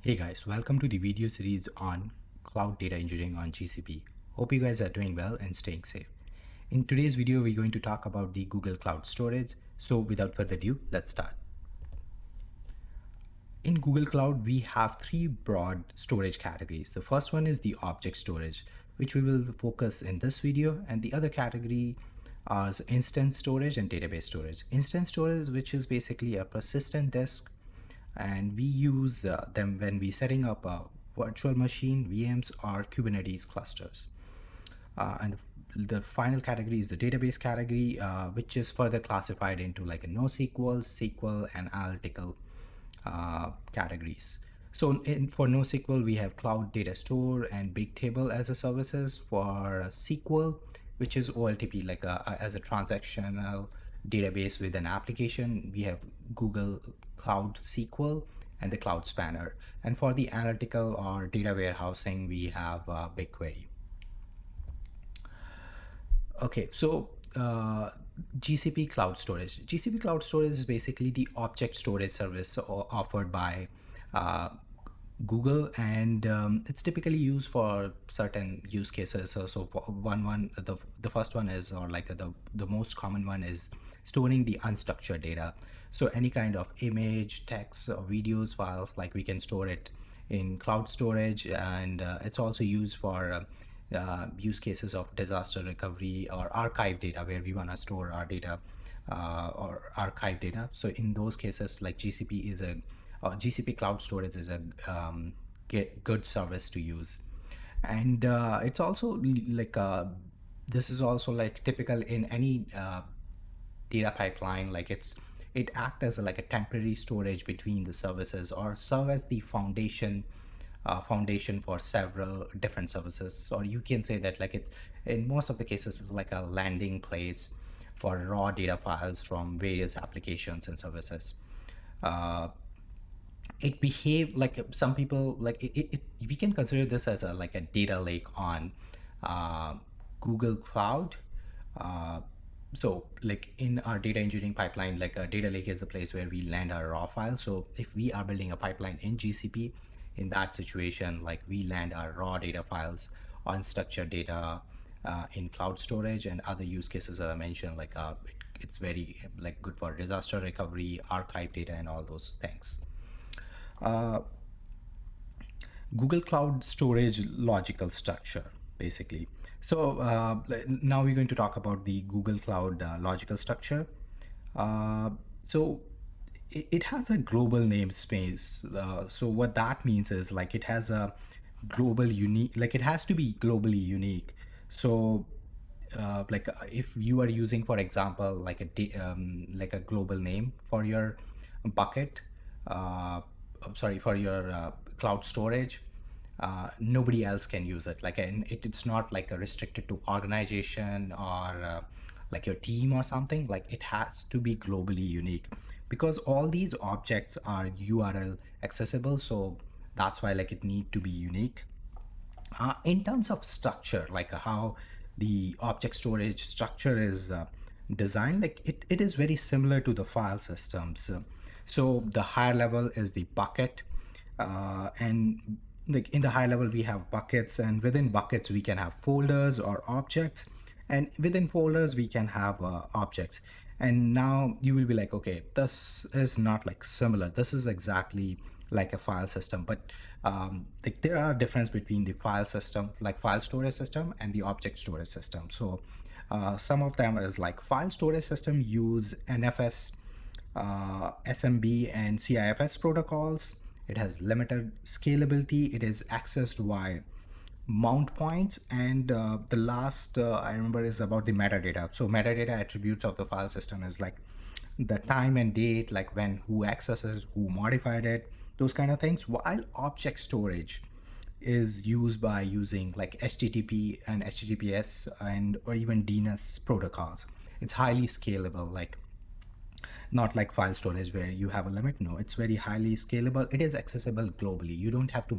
Hey guys, welcome to the video series on cloud data engineering on GCP. Hope you guys are doing well and staying safe. In today's video, we're going to talk about the Google Cloud Storage. So without further ado, let's start. In Google Cloud, we have three broad storage categories. The first one is the object storage, which we will focus in this video, and the other category is instance storage and database storage. Instance storage, which is basically a persistent disk, and we use them when we setting up a virtual machine, VMs, or Kubernetes clusters. And the final category is the database category, which is further classified into like a NoSQL, SQL, and analytical categories. So for NoSQL, we have Cloud Data Store and Bigtable as a services. For SQL, which is OLTP, like as a transactional database with an application, we have Google Cloud SQL and the Cloud Spanner. And for the analytical or data warehousing, we have BigQuery. Okay, so GCP Cloud Storage. GCP Cloud Storage is basically the object storage service offered by Google, and it's typically used for certain use cases. So the first one is, or like the most common one is storing the unstructured data. So any kind of image, text, or videos files, like we can store it in cloud storage, and it's also used for use cases of disaster recovery or archive data, where we want to store our data or archive data. So in those cases, like GCP Cloud Storage is a good service to use. And it's also like this is also like typical in any data pipeline. Like it acts as like a temporary storage between the services, or serve as the foundation for several different services. Or you can say that like it's in most of the cases is like a landing place for raw data files from various applications and services. It behave like some people like we can consider this as like a data lake on Google Cloud. So like in our data engineering pipeline, like a data lake is the place where we land our raw files. So if we are building a pipeline in GCP, in that situation, like we land our raw data files, unstructured data in cloud storage, and other use cases that I mentioned, like it's very like good for disaster recovery, archive data, and all those things. Google Cloud Storage Logical structure, basically. So now we're going to talk about the Google Cloud logical structure. So it has a global namespace. So what that means is like it has a global unique, like it has to be globally unique. So if you are using, for example, like a global name for your bucket, for your cloud storage, nobody else can use it. Like, and it's not like a restricted to organization or like your team or something. Like it has to be globally unique, because all these objects are URL accessible. So that's why like it need to be unique. In terms of structure, like how the object storage structure is designed, like it is very similar to the file systems. So the higher level is the bucket, and like in the high level we have buckets, and within buckets we can have folders or objects, and within folders we can have objects. And now you will be like, okay, this is not like similar, this is exactly like a file system. But like there are difference between the file system, like file storage system, and the object storage system. So some of them is like file storage system use NFS, SMB, and CIFS protocols. It has limited scalability. It is accessed by mount points, and the last I remember is about the metadata. So metadata attributes of the file system is like the time and date, like when, who accesses, who modified it, those kind of things. While object storage is used by using like HTTP and HTTPS and or even DNS protocols. It's highly scalable, like not like file storage where you have a limit. No, it's very highly scalable. It is accessible globally. You don't have to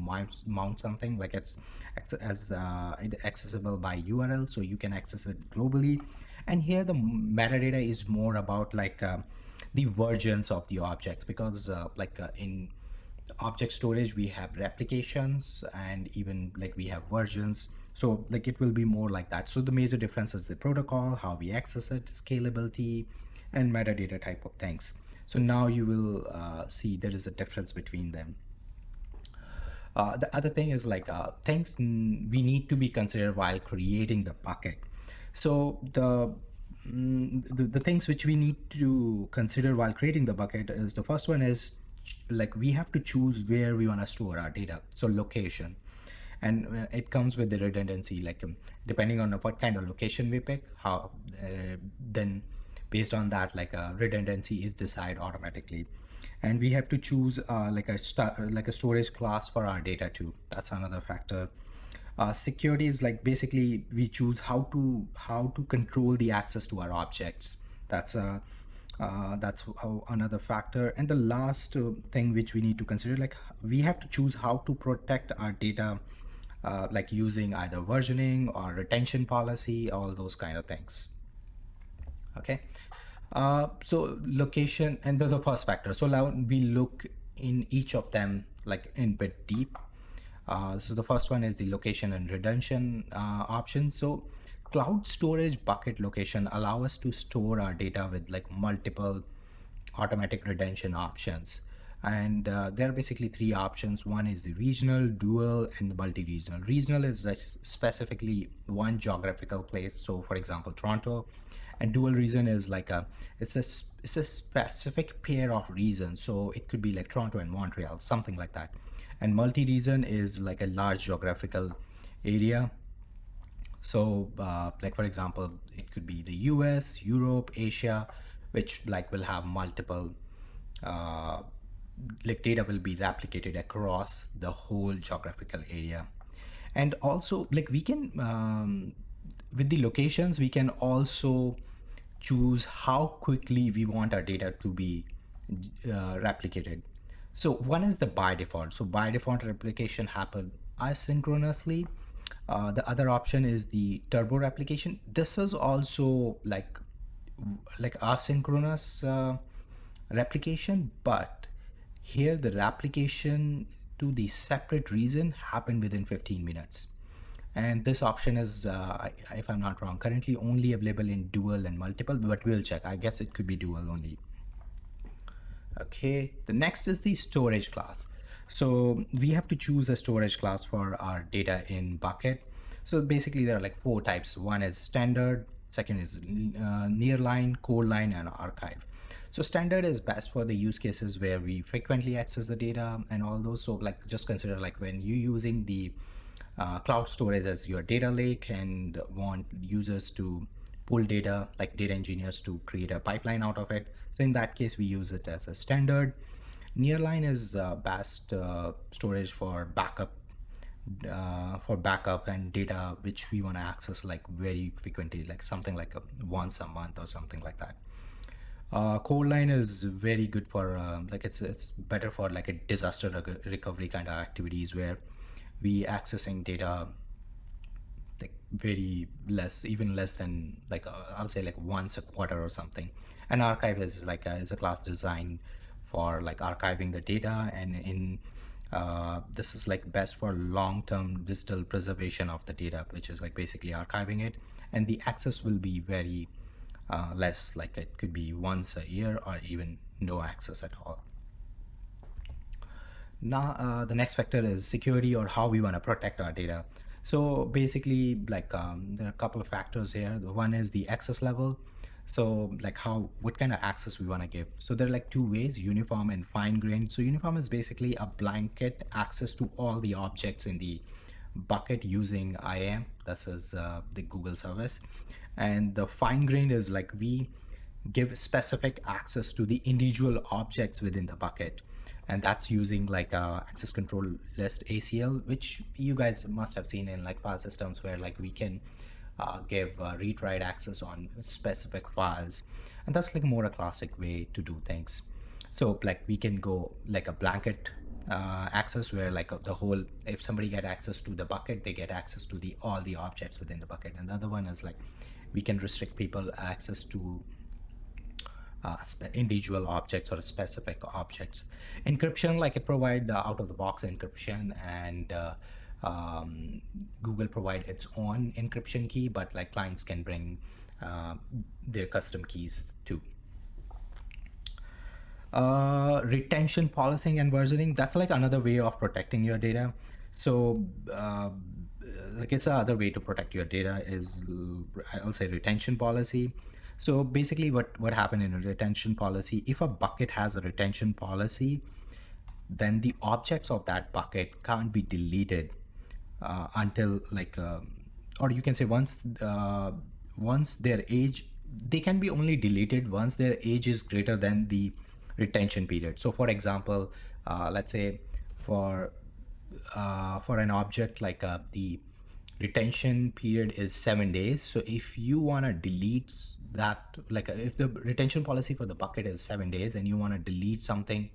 mount something, like it's accessible by URL, so you can access it globally. And here the metadata is more about like the versions of the objects, because in object storage, we have replications, and even like we have versions. So like it will be more like that. So the major difference is the protocol, how we access it, scalability, and metadata type of things. So now you will see there is a difference between them. The other thing is like things we need to be considered while creating the bucket. So the things which we need to consider while creating the bucket is, the first one is like we have to choose where we want to store our data. So location, and it comes with the redundancy, like depending on what kind of location we pick, how then based on that, like redundancy is decided automatically. And we have to choose like a storage class for our data too. That's another factor. Security is like basically we choose how to control the access to our objects. That's another factor. And the last thing which we need to consider, like we have to choose how to protect our data, like using either versioning or retention policy, all those kind of things. Okay. So location, and there's the first factor. So now we look in each of them like in bit deep. So the first one is the location and redemption option. So cloud storage bucket location allow us to store our data with like multiple automatic redemption options. And there are basically three options. One is the regional, dual, and multi-regional. Regional is like specifically one geographical place. So for example, Toronto. And dual region is like it's a specific pair of regions. So it could be like Toronto and Montreal, something like that. And multi-region is like a large geographical area. So like for example, it could be the US, Europe, Asia, which like will have multiple uh, like data will be replicated across the whole geographical area. And also like we can with the locations, we can also choose how quickly we want our data to be replicated. So one is the by default. So by default replication happen asynchronously. The other option is the turbo replication. This is also like asynchronous replication, but here the replication to the separate region happened within 15 minutes. And this option is, if I'm not wrong, currently only available in dual and multiple, but we'll check. I guess it could be dual only. Okay, the next is the storage class. So we have to choose a storage class for our data in bucket. So basically there are like four types. One is standard, second is nearline, core line, and archive. So standard is best for the use cases where we frequently access the data and all those. So like just consider like when you're using the cloud storage as your data lake and want users to pull data, like data engineers to create a pipeline out of it. So in that case, we use it as a standard. Nearline is best storage for backup and data which we want to access like very frequently, like something like once a month or something like that. Core line is very good for like it's better for like a disaster recovery kind of activities where we accessing data like very less, even less than like I'll say like once a quarter or something. And archive is like is a class designed for like archiving the data, and in this is like best for long-term digital preservation of the data, which is like basically archiving it, and the access will be very less, like it could be once a year or even no access at all. Now, the next factor is security, or how we want to protect our data. So basically, like there are a couple of factors here. The one is the access level. So like what kind of access we want to give. So there are like two ways, uniform and fine grained. So uniform is basically a blanket access to all the objects in the bucket using IAM. This is the Google service. And the fine grained is like we give specific access to the individual objects within the bucket, and that's using like access control list ACL, which you guys must have seen in like file systems where like we can give read write access on specific files, and that's like more a classic way to do things. So like we can go like a blanket access where like the whole, if somebody get access to the bucket, they get access to the all the objects within the bucket. And the other one is like we can restrict people access to individual objects or specific objects. Encryption, like it provide out of the box encryption, and Google provide its own encryption key, but like clients can bring uh, their custom keys too. Retention policing and versioning, that's like another way of protecting your data. So like it's another way to protect your data is, I'll say, retention policy. So basically what happened in a retention policy, if a bucket has a retention policy, then the objects of that bucket can't be deleted until like or you can say once their age, they can be only deleted once their age is greater than the retention period. So for example, let's say for an object like the retention period is 7 days. So if you want to delete that, like if the retention policy for the bucket is 7 days and you want to delete something,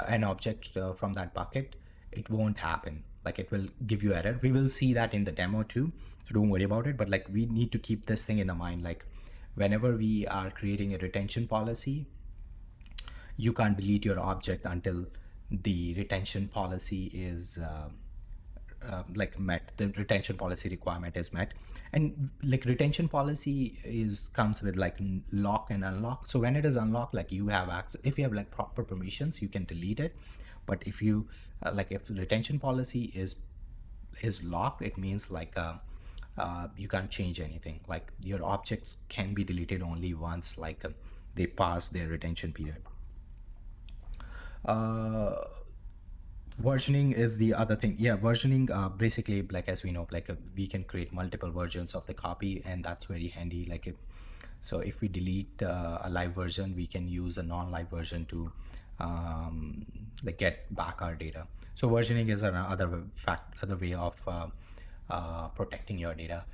an object from that bucket, it won't happen. Like it will give you error. We will see that in the demo too, so don't worry about it. But like we need to keep this thing in the mind, like whenever we are creating a retention policy, you can't delete your object until the retention policy is like met, the retention policy requirement is met. And like retention policy is comes with like lock and unlock. So when it is unlocked, like you have access, if you have like proper permissions, you can delete it. But if you like if the retention policy is locked, it means like you can't change anything. Like your objects can be deleted only once like they pass their retention period. Versioning is the other thing. Yeah, versioning, basically, like as we know, like we can create multiple versions of the copy, and that's very handy. Like so if we delete a live version, we can use a non-live version to like get back our data. So versioning is another other way of protecting your data.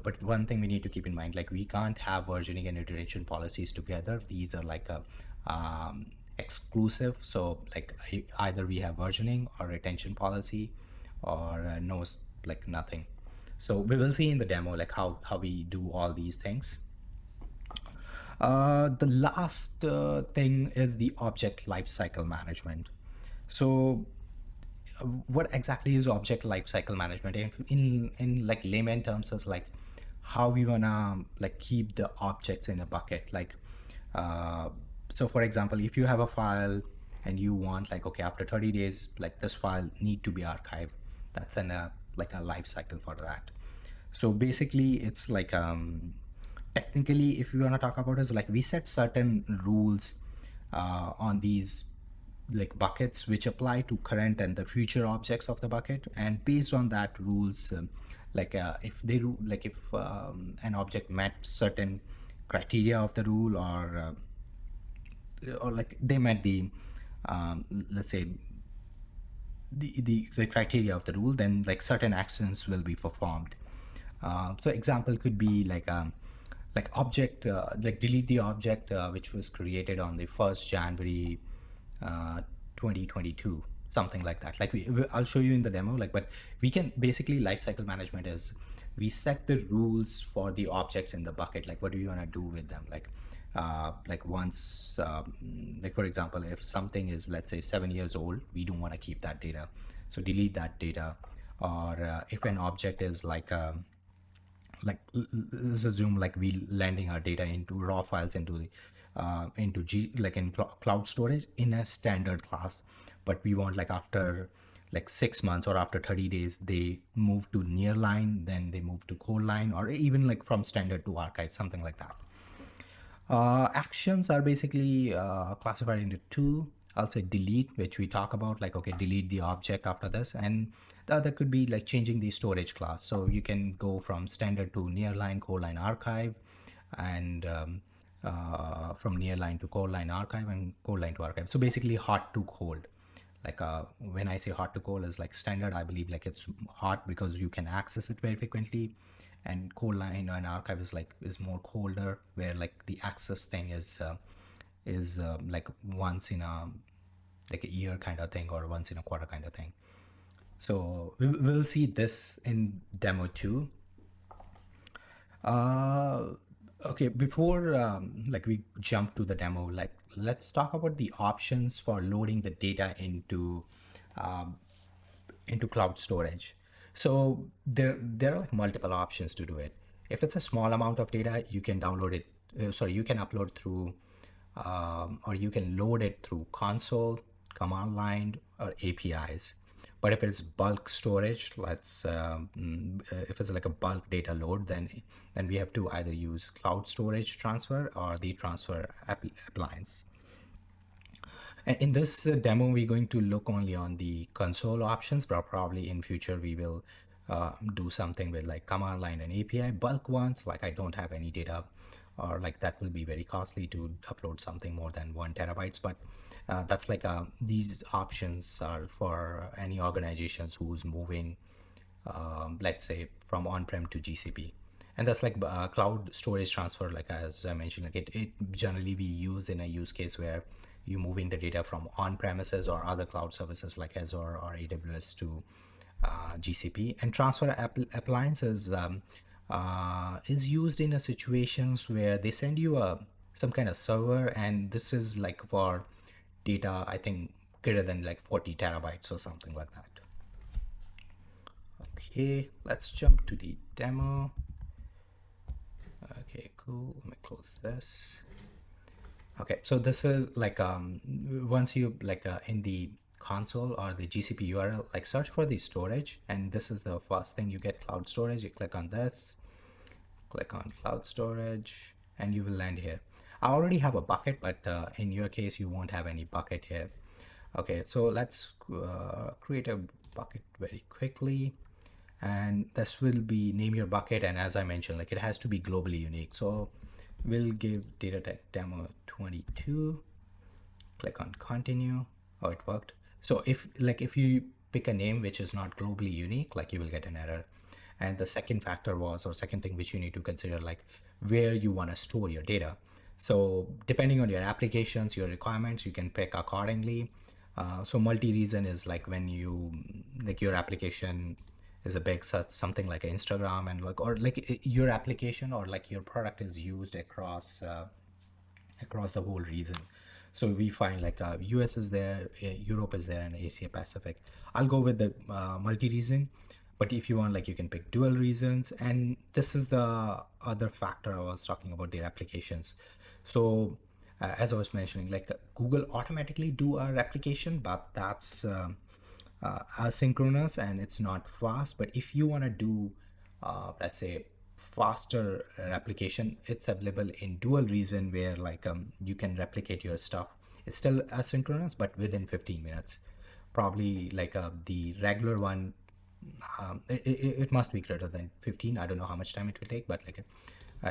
But one thing we need to keep in mind, like we can't have versioning and iteration policies together. These are like a exclusive. So like either we have versioning or retention policy, or no, like nothing. So we will see in the demo like how we do all these things. The last thing is the object lifecycle management. So what exactly is object lifecycle management? In like layman terms, is like how we wanna like keep the objects in a bucket. Like so for example, if you have a file and you want like, okay, after 30 days, like this file need to be archived, that's an like a life cycle for that. So basically it's like technically, if you want to talk about, is like we set certain rules on these like buckets which apply to current and the future objects of the bucket, and based on that rules, like if they like if an object met certain criteria of the rule, or like they met the let's say the criteria of the rule, then like certain actions will be performed. So example could be like object like delete the object which was created on the 1st January 2022, something like that. Like I'll show you in the demo, like, but we can basically lifecycle management is we set the rules for the objects in the bucket, like what do you want to do with them. Like once like for example, if something is, let's say, 7 years old, we don't want to keep that data, so delete that data. Or if an object is like let's assume like we landing our data into raw files into the like in cloud storage in a standard class, but we want like after like 6 months or after 30 days they move to nearline, then they move to cold line, or even like from standard to archive, something like that. Actions are basically classified into two. I'll say delete, which we talk about, like, okay, delete the object after this. And the other could be like changing the storage class. So you can go from standard to nearline, cold line, archive, and from nearline to cold line, archive, and cold line to archive. So basically hot to cold. Like when I say hot to cold is like standard, I believe like it's hot because you can access it very frequently, and cold line and archive is more colder, where like the access thing is like once in a like a year kind of thing, or once in a quarter kind of thing. So we'll see this in demo 2. Okay, before like we jump to the demo, like let's talk about the options for loading the data um, into cloud storage. So there are like multiple options to do it. If it's a small amount of data, you can download it. Sorry, you can upload through, or you can load it through console, command line, or APIs. But if it's bulk storage, if it's like a bulk data load, then we have to either use cloud storage transfer or the transfer appliance. In this demo, we're going to look only on the console options, but probably in future we will do something with like command line and API. Bulk ones, like I don't have any data, or like that will be very costly to upload something more than 1 terabytes. But that's like these options are for any organizations who's moving, let's say, from on-prem to GCP. And that's like cloud storage transfer, like as I mentioned, like it generally we use in a use case where you're moving the data from on-premises or other cloud services like Azure or AWS to GCP. And transfer appliances is used in a situations where they send you some kind of server, and this is like for data, I think greater than like 40 terabytes or something like that. Okay, let's jump to the demo. Okay, cool. Let me close this. Okay, so this is like once you like in the console or the GCP URL, like search for the storage, and this is the first thing you get, cloud storage. You click on this, click on cloud storage, and you will land here. I already have a bucket, but in your case, you won't have any bucket here. Okay, so let's create a bucket very quickly, and this will be name your bucket, and as I mentioned, like it has to be globally unique. So we'll give data tech demo 22, click on continue. Oh, it worked. So if you pick a name which is not globally unique, like you will get an error. And the second factor was, or second thing which you need to consider, like where you want to store your data. So depending on your applications, your requirements, you can pick accordingly. So multi-reason is like when you like your application is a big something like Instagram, and like or like your application or like your product is used across the whole region. So we find like US is there, Europe is there, and Asia Pacific. I'll go with the multi-region, but if you want, like you can pick dual regions. And this is the other factor I was talking about, their applications. So as I was mentioning, like Google automatically do a replication, but that's asynchronous and it's not fast. But if you want to do let's say faster replication, it's available in dual region, where like you can replicate your stuff. It's still asynchronous, but within 15 minutes. Probably like the regular one, it must be greater than 15. I don't know how much time it will take, but like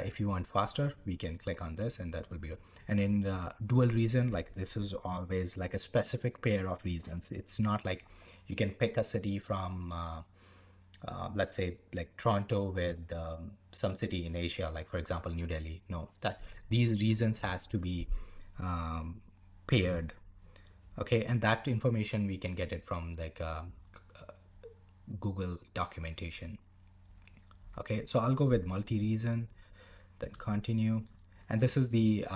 if you want faster, we can click on this and that will be it. And in dual reason, like this is always like a specific pair of reasons. It's not like you can pick a city from let's say like Toronto with some city in Asia, like for example New Delhi. No, that these reasons has to be paired. Okay, and that information we can get it from like Google documentation. Okay, so I'll go with multi-reason, then continue. And this is the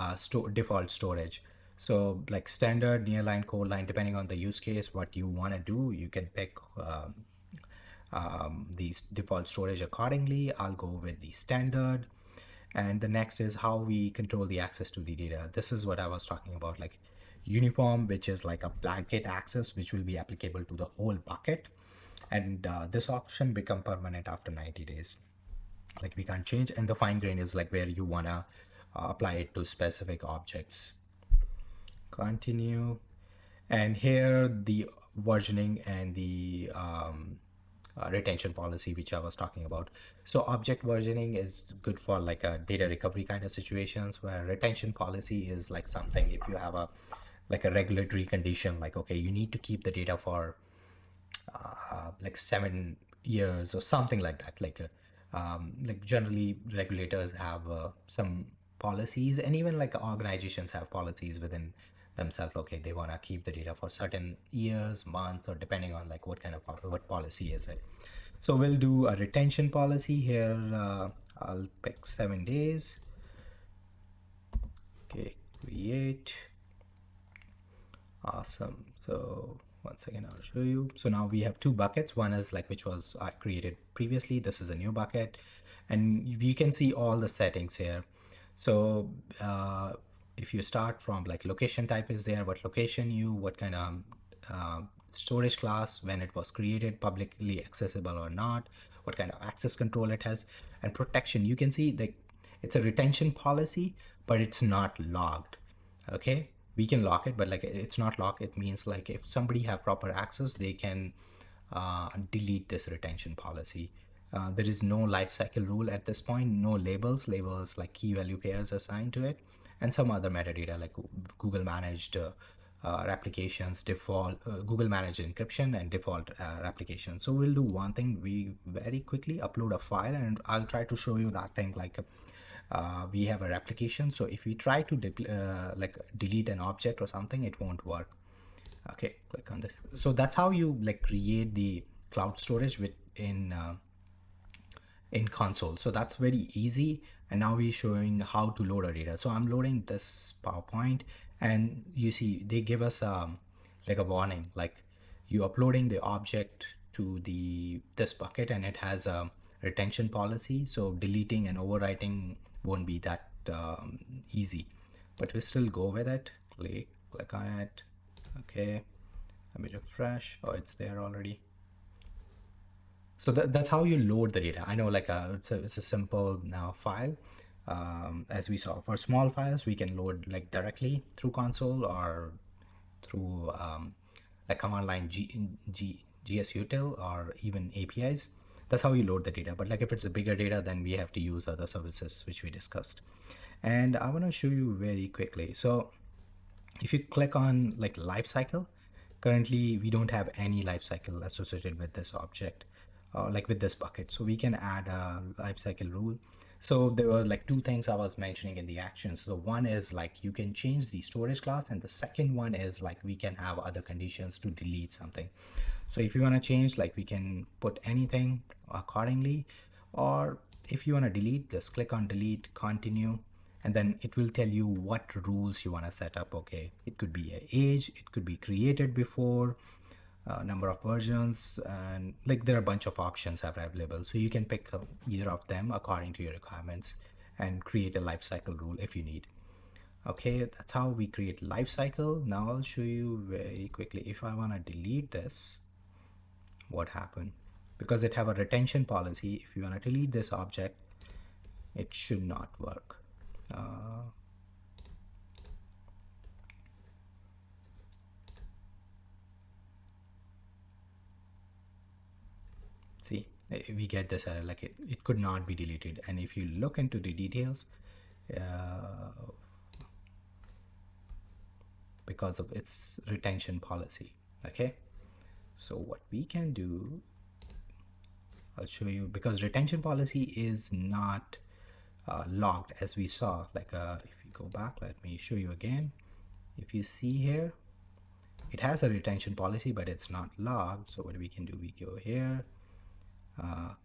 default storage. So like standard, nearline, cold line, depending on the use case, what you want to do, you can pick the default storage accordingly. I'll go with the standard. And the next is how we control the access to the data. This is what I was talking about, like uniform, which is like a blanket access, which will be applicable to the whole bucket. And this option become permanent after 90 days. Like we can't change. And the fine grain is like where you want to apply it to specific objects. Continue. And here the versioning and the retention policy, which I was talking about. So object versioning is good for like a data recovery kind of situations, where retention policy is like something if you have a like a regulatory condition, like okay, you need to keep the data for like 7 years or something like that. Like generally regulators have some policies, and even like organizations have policies within themselves. Okay, they want to keep the data for certain years, months, or depending on like what kind of what policy is it. So we'll do a retention policy here. I'll pick 7 days. Okay, create. Awesome. So one second, I'll show you. So now we have two buckets. One is like which was created previously. This is a new bucket, and you can see all the settings here. So if you start from like location type is there, what location what kind of storage class, when it was created, publicly accessible or not, what kind of access control it has, and protection. You can see like it's a retention policy, but it's not logged. Okay, we can lock it, but like it's not locked. It means like if somebody have proper access, they can delete this retention policy. There is no lifecycle rule at this point, no labels like key value pairs assigned to it, and some other metadata like Google managed replications, default Google managed encryption, and default replication. So we'll do one thing. We very quickly upload a file, and I'll try to show you that thing. Like we have a replication, so if we try to like delete an object or something, it won't work. Okay, click on this. So that's how you like create the cloud storage in console. So that's very easy. And now we're showing how to load our data. So I'm loading this PowerPoint, and you see they give us like a warning, like you uploading the object to this bucket, and it has a retention policy. So deleting and overwriting won't be that easy, but we still go with it. Click on it. Okay, let me refresh. Oh, it's there already. So that's how you load the data. I know like it's a simple now file. As we saw, for small files, we can load like directly through console or through like command line GSUtil or even APIs. That's how you load the data. But like if it's a bigger data, then we have to use other services which we discussed. And I want to show you very quickly. So if you click on like lifecycle, currently we don't have any lifecycle associated with this object, like with this bucket. So we can add a lifecycle rule. So there were like two things I was mentioning in the actions. So one is like you can change the storage class, and the second one is like we can have other conditions to delete something. So if you want to change, like we can put anything accordingly, or if you want to delete, just click on delete, continue, and then it will tell you what rules you want to set up. Okay, it could be an age, it could be created before, number of versions, and like there are a bunch of options available. So you can pick either of them according to your requirements and create a lifecycle rule if you need. Okay, that's how we create lifecycle. Now I'll show you very quickly. If I want to delete this, what happened? Because it have a retention policy, if you want to delete this object, it should not work. See, we get this error, like it could not be deleted. And if you look into the details, because of its retention policy. Okay, so what we can do, I'll show you, because retention policy is not logged, as we saw. Like if you go back, let me show you again. If you see here, it has a retention policy, but it's not logged. So what we can do, we go here,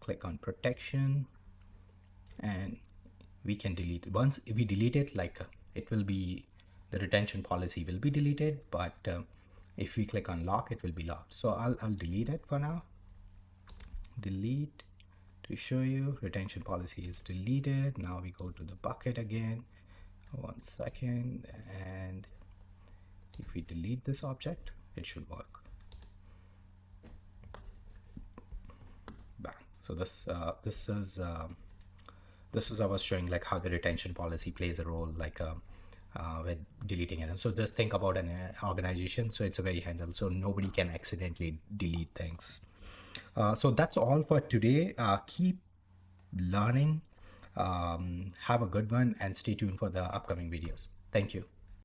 click on protection, and we can delete it. Once we delete it, like it will be, the retention policy will be deleted, but if we click on lock, it will be locked. So I'll delete it for now. Delete to show you retention policy is deleted. Now we go to the bucket again. One second, and if we delete this object, it should work. Bang. So this is I was showing like how the retention policy plays a role, like with deleting it. So just think about an organization. So it's a very handle, so nobody can accidentally delete things. So that's all for today. Keep learning. Have a good one, and stay tuned for the upcoming videos. Thank you.